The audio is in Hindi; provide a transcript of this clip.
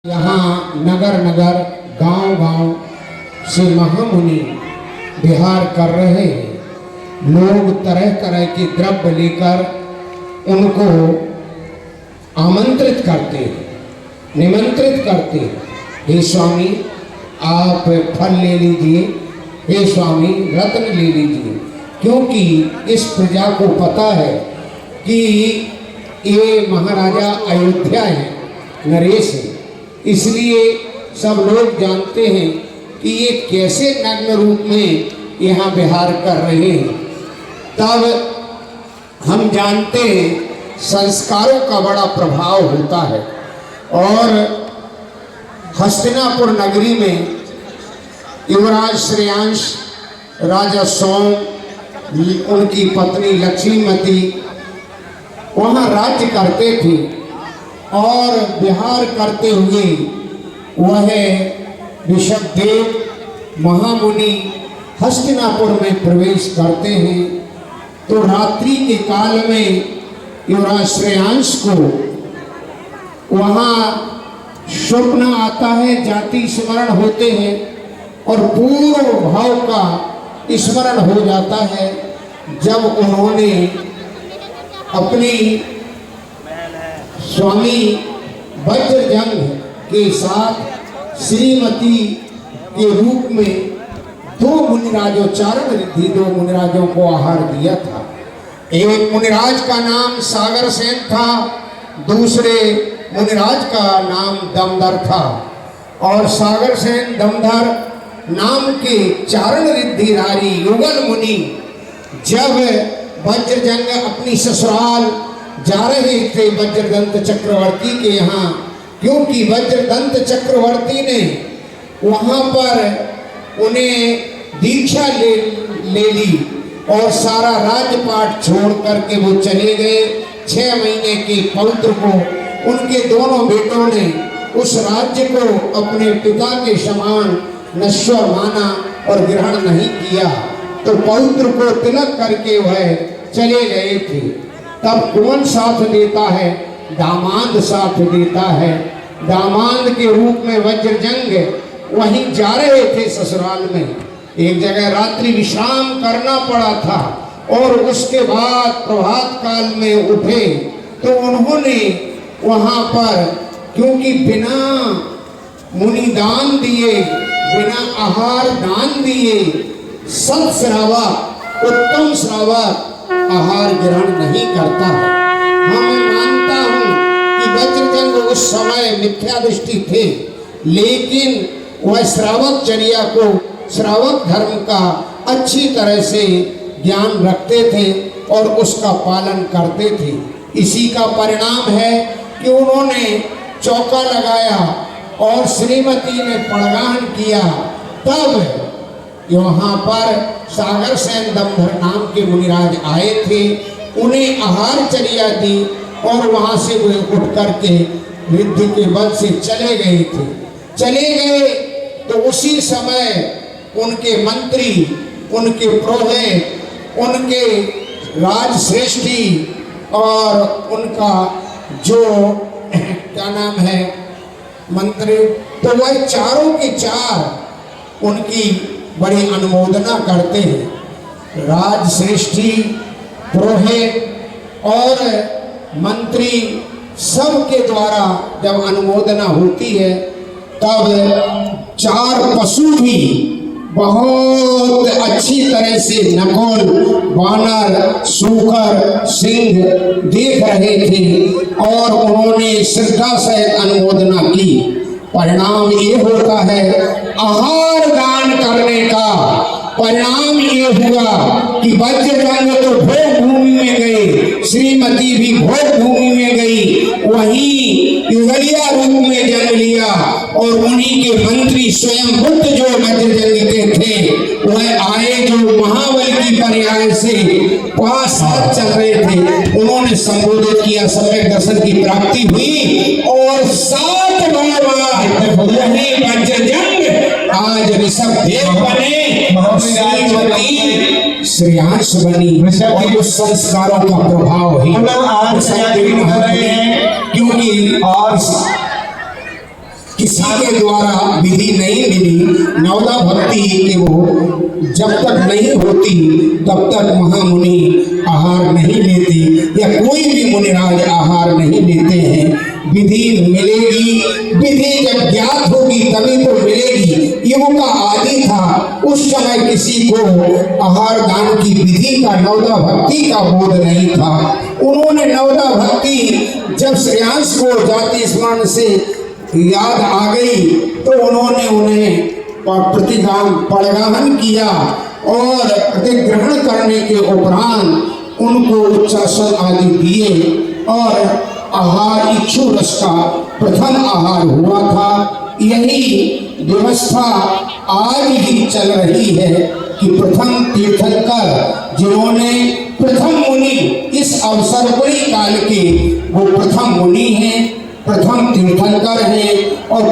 यहाँ नगर नगर गांव गांव से महामुनि विहार कर रहे हैं। लोग तरह तरह के द्रव्य लेकर उनको आमंत्रित करते हैं, निमंत्रित करते हैं। हे स्वामी आप फल ले लीजिए, हे स्वामी रत्न ले लीजिए, क्योंकि इस प्रजा को पता है कि ये महाराजा अयोध्या है, नरेश है। इसलिए सब लोग जानते हैं कि ये कैसे नग्न रूप में यहाँ विहार कर रहे हैं। तब हम जानते हैं संस्कारों का बड़ा प्रभाव होता है। और हस्तिनापुर नगरी में युवराज श्रेयांश, राजा सोम, उनकी पत्नी लक्ष्मीमती वहाँ राज्य करते थे। और विहार करते हुए वह ऋषभदेव महामुनि हस्तिनापुर में प्रवेश करते हैं। तो रात्रि के काल में युवराज श्रेयांश को वहाँ स्वप्न आता है, जाति स्मरण होते हैं और पूर्व भाव का स्मरण हो जाता है। जब उन्होंने अपनी स्वामी वज्रजंग के साथ श्रीमती के रूप में दो मुनिराजों, चारण रिद्धि दो मुनिराजों को आहार दिया था। एक मुनिराज का नाम सागर सेन था, दूसरे मुनिराज का नाम दमदर था। और सागर सेन दमदर नाम के चारण रिद्धिधारी युगल मुनि जब वज्रजंग अपनी ससुराल जा रहे थे वज्रदंत चक्रवर्ती के यहाँ, क्योंकि वज्रदंत चक्रवर्ती ने वहाँ पर उन्हें दीक्षा ले ली और सारा राजपाट छोड़ करके वो चले गए। 6 महीने के पौत्र को उनके दोनों बेटों ने उस राज्य को अपने पिता के समान नश्वर माना और ग्रहण नहीं किया। तो पौत्र को तिलक करके वह चले गए थे। तब कौन साथ देता है? दामाद साथ देता है। दामाद के रूप में वज्रजंग वहीं जा रहे थे ससुराल में। एक जगह रात्रि विश्राम करना पड़ा था और उसके बाद प्रभात काल में उठे तो उन्होंने वहाँ पर, क्योंकि बिना मुनि दान दिए, बिना आहार दान दिए सत श्रावक, उत्तम श्रावक आहार ग्रहण नहीं करता है। हाँ, मैं मानता हूँ कि वज्रजंग उस समय मिथ्या दृष्टि थे, लेकिन वह श्रावक चर्या को, श्रावक धर्म का अच्छी तरह से ज्ञान रखते थे और उसका पालन करते थे। इसी का परिणाम है कि उन्होंने चौका लगाया और श्रीमती ने पड़गान किया। तब यहाँ पर सागर सेन दमदर नाम के मुनिराज आए थे, उन्हें आहार चर्या दी और वहाँ से वे उठ करके रिद्धि के बल से चले गए थे। चले गए तो उसी समय उनके मंत्री, उनके पुरोहित, उनके राजश्रेष्ठी और उनका जो क्या नाम है मंत्री, तो वह चारों के चार उनकी बड़ी अनुमोदना करते हैं। राजश्रेष्ठी, पुरोहित और मंत्री सबके द्वारा जब अनुमोदना होती है तब 4 पशु भी बहुत अच्छी तरह से नकुल, वानर, सूकर, सिंह देख रहे थे और उन्होंने श्रद्धा से अनुमोदना की। परिणाम ये होता है, आहार दान करने का परिणाम ये हुआ कि वज्रजंग तो भोग भूमि में गए, श्रीमती भी भोग भूमि में गई, वहीं युगलिया रूप में जन्म लिया। और उन्हीं के मंत्री स्वयं बुद्ध जो वज्रजंग के थे वह आए, जो महाबल की पर्याय से 5 साल चल रहे थे, उन्होंने संबोधित किया, सम्यक दर्शन की प्राप्ति हुई और 7 बार वज्रजंग आज ऋषभदेव बने, श्रीमती श्रेयांश बनी। और उस संस्कारों का प्रभाव ही क्योंकि और किसी के द्वारा विधि नहीं मिली नवदा भक्ति के वो जब तक नहीं होती तब तक महामुनि आहार नहीं लेते, या कोई भी मुनिराज आहार नहीं लेते हैं। विधि मिलेगी, विधि जब ज्ञात होगी तभी तो मिलेगी। युग का आदि था, उस समय किसी को आहार दान की विधि का नवदा भक्ति का बोध नहीं था। उन्होंने नवदा भक्ति जब श्रेयांश को जाति स्मरण से याद आ गई तो उन्होंने उन्हें पड़गाहन किया और अधिग्रहण करने के उपरांत उनको उच्चासन आदि दिए और आहार इक्षु रस का प्रथम आहार हुआ था। यही व्यवस्था आज भी चल रही है कि प्रथम तीर्थंकर जिन्होंने प्रथम मुनि इस अवसरपरी काल के वो प्रथम मुनि हैं, प्रथम तीर्थंकर हैं और